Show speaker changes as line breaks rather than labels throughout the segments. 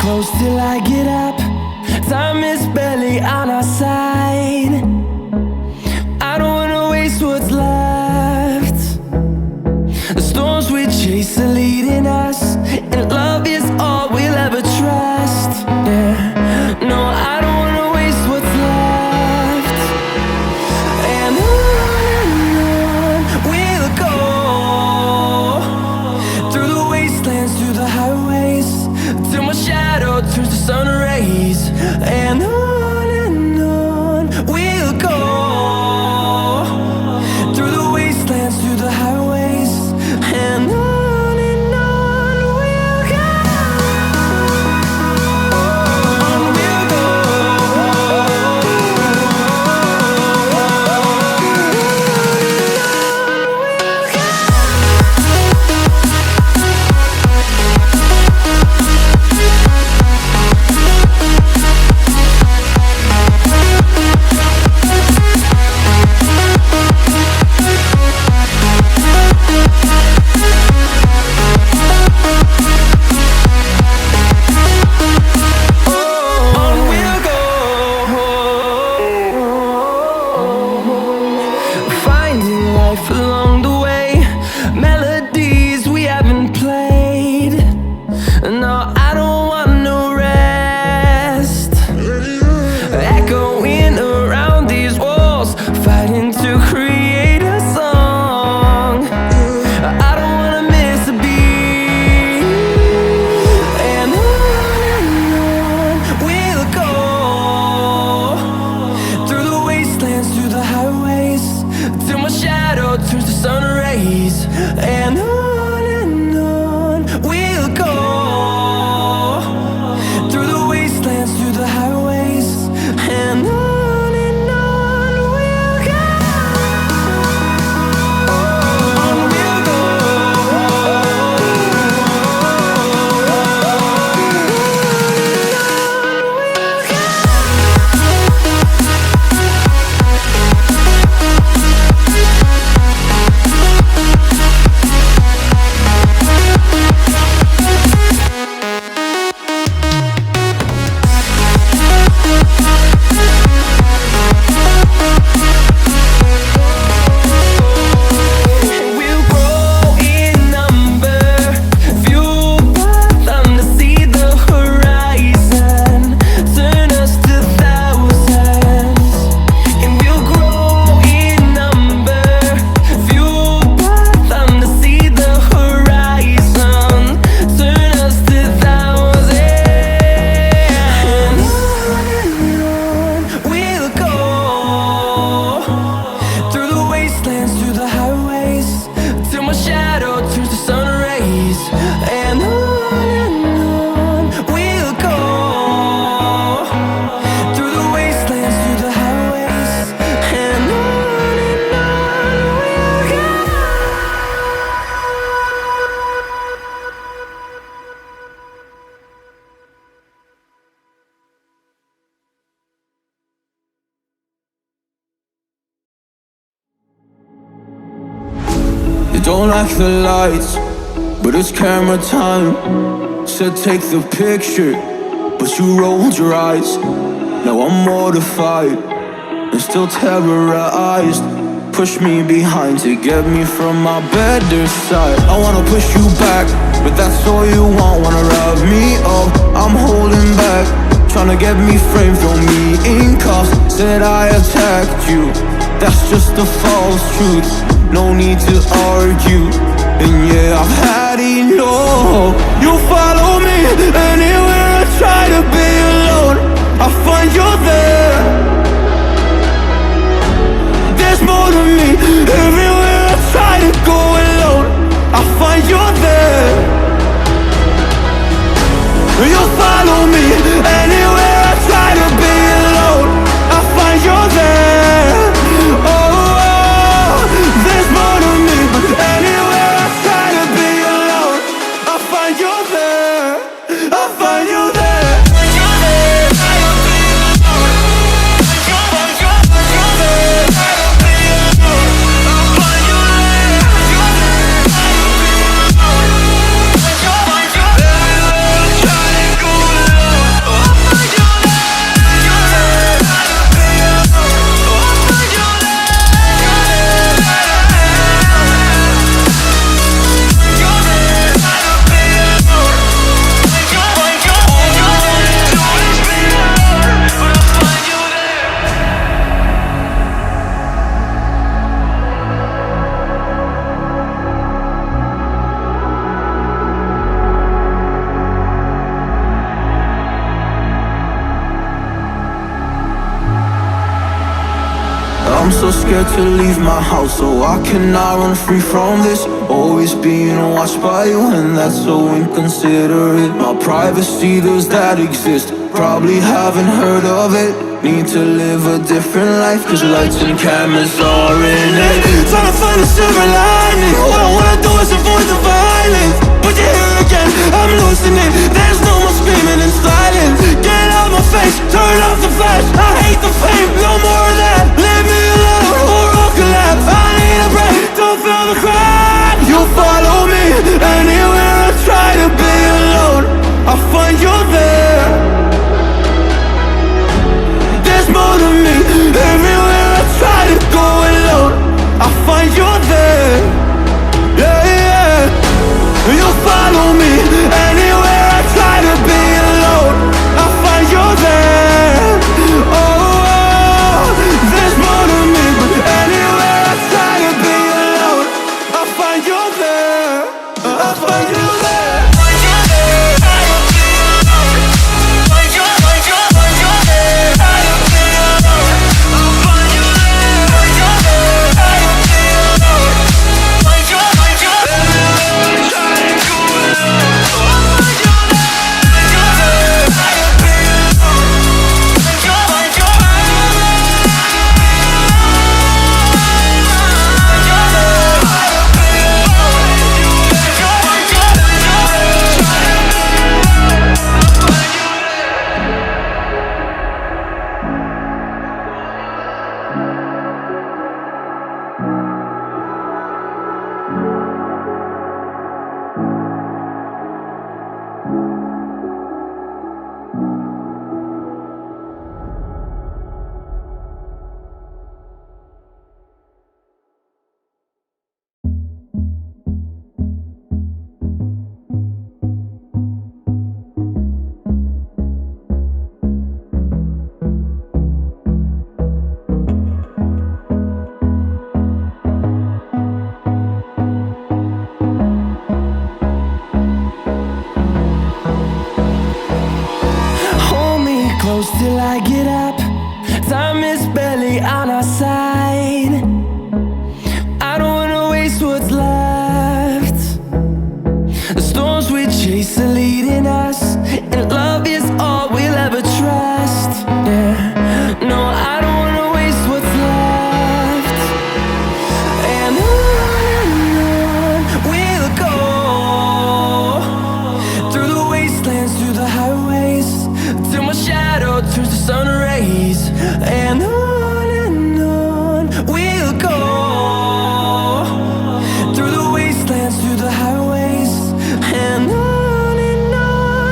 close till I get up. Time is barely on our side. I don't wanna waste what's left. The storms we chase are leading us, and love is all we'll ever trust. Yeah, no, I don't wanna waste what's left. And on we'll go, through the wastelands, through the highways, till my shadow turns to sun rays. And on we'll go, through the wastelands, through the highways, and on we'll go. On we'll go. Finding life along the way, melodies we haven't played. No, I don't want no rest. Echoing around these walls, fighting to create a song. I don't wanna miss a beat. And on we'll go, through the wastelands, through the highways, till my shadow turns to sun rays. And on we'll go, through the wastelands, through the highways, and on we'll go. On we'll go. We'll grow in number, fueled by them to see the horizon, turn us to thousands. And we'll grow in number, fueled by them to see the horizon, turn us to thousands. And on we'll go, through the wastelands, through the highways, till my shadow turns to sun rays. And on we'll go, through the wastelands, through the highways, and on we'll go.
You don't like the lights, but it's camera time. Said take the picture, but you rolled your eyes. Now I'm mortified and still terrorized. Push me behind to get me from my better side. I wanna push you back, but that's all you want. Wanna rub me up, I'm holding back. Tryna get me framed, throw me in cuffs. Said I attacked you, that's just a false truth. No need to argue, and yeah, I've had enough. You follow me anywhere I try to be alone, I find you there. There's more to me, everywhere I try to go alone, I find you there. You follow me anywhere I try to be alone, I find you there. Oh, there's more to me, anywhere I try to be alone, I find you there. I find you there. Find you there. so scared to leave my house, so I cannot run free from this. Always being watched by you, and that's so inconsiderate. My privacy, does that exist? Probably haven't heard of it. Need to live a different life, cause lights and cameras are in it. Trying to find a silver lining. All I wanna do is avoid the violence, but you're here again, I'm losing it. There's no more screaming and silence. Get out my face, turn off the flash. I hate the fame, no more of that. Leave me alone or I'll collapse. I need a break, don't feel the crack. You follow me anywhere I try to be alone, I'll find you there. There's more to me. Everywhere I try to go alone, I find you there. Yeah, yeah. You follow me. Anywhere I try to be alone, I find you there. Oh, oh. There's more to me, but anywhere I try to be alone, I find you there. I find you there.
Close till I get up. Time is barely on our side. I don't wanna waste what's left. The storms we chase are leading us, and love is all we'll ever trust. Yeah, no, I don't wanna waste what's left. And on we'll go, through the wastelands, through the highways, till my shadow turns to sun rays. And on we'll go, through the wastelands, through the highways. And on we'll go,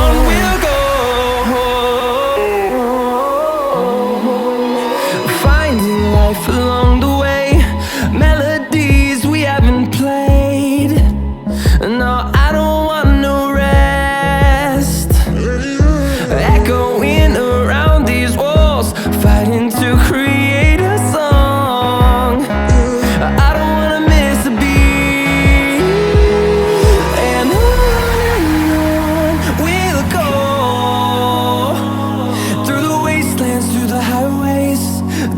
on we'll go. Finding life along the way, melodies we haven't played. No, I don't want no rest. Echoing around these walls, fighting to create a song. I don't wanna miss a beat. And on we'll go, through the wastelands, through the highways,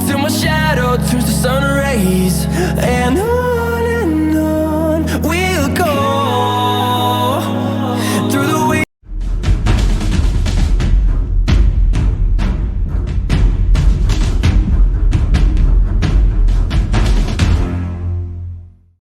till my shadow turns to sun rays. And